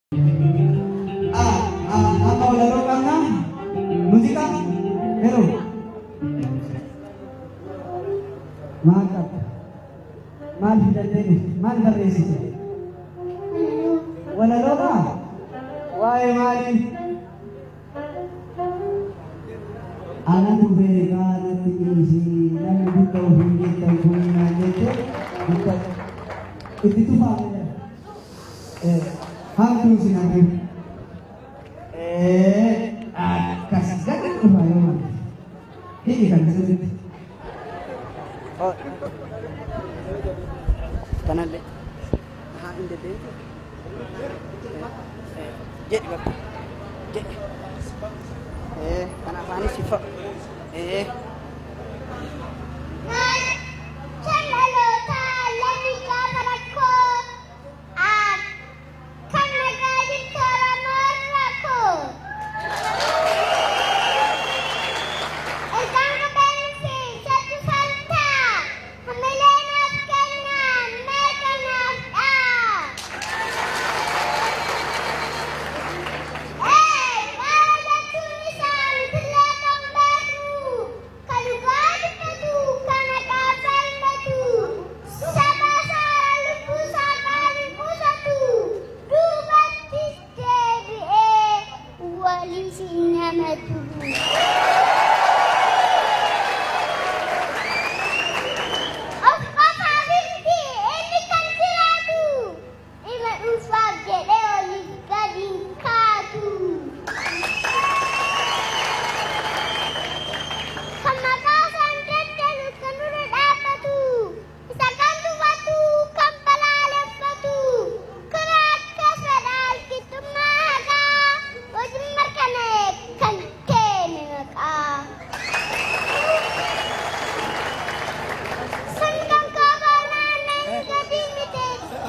Mau laro ka na? Musika? Meron? Mantap. Mal dari sini. Wala lo ka? Why mali? Anak tu mereka nanti isi nanti buka hindi tahu punya itu buka itu tu apa? Hantu sinabi. Kasih jangan kebayang. Ini kan sulit. Oh, kanan deh. Ini deh. Jadi bapak. Jadi. Anak manis sih pak.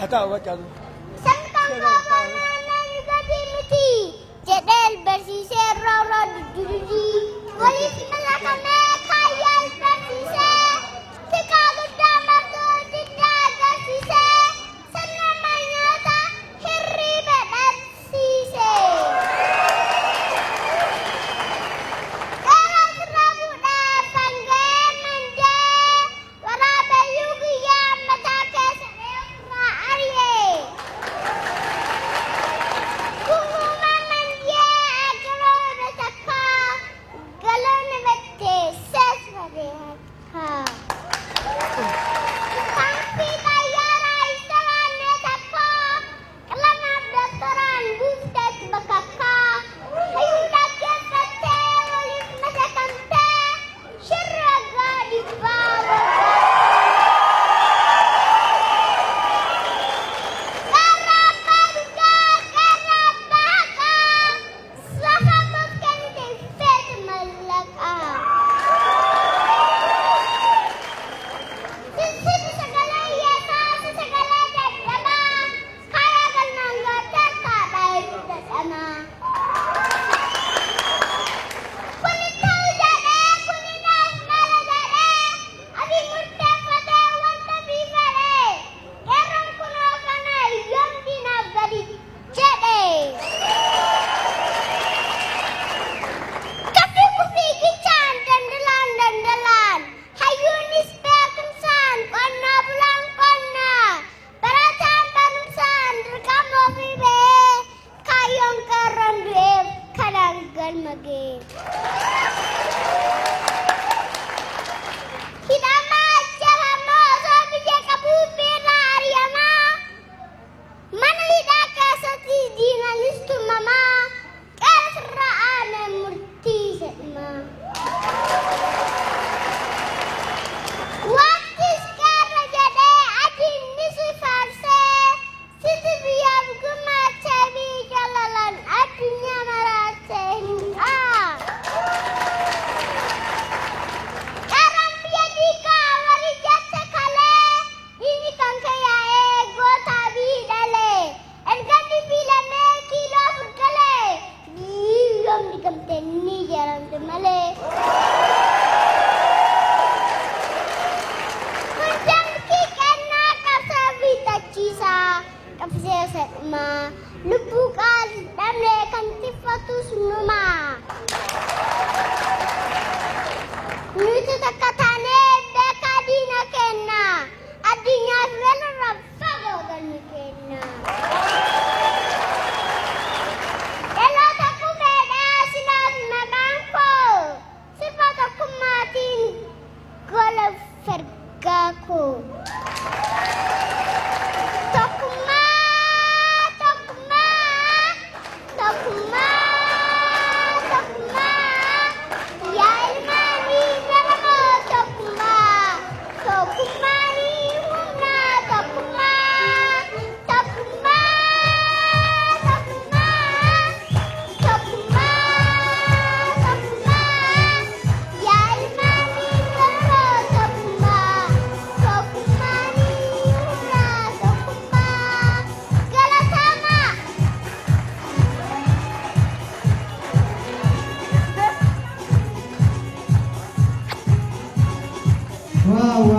Tahu kan? Sangkang kawanan gadi mati. Jedel bersisir roro dududi. Polis melakane khayal bersisir. Tika geda marto tidak bersisir. Senamanya tak hiri bersisir. Dalam serabu dapan gemende. Warabe yugi yang matake seremna arye. Pengumuman dia agro resaka. Galon bete ses mereka. Tangsi tayara istalan nesaka. Kelana daftaran busket bakaka. Hayuda kefete walis masakan te. Syiraga di bawah. Wow,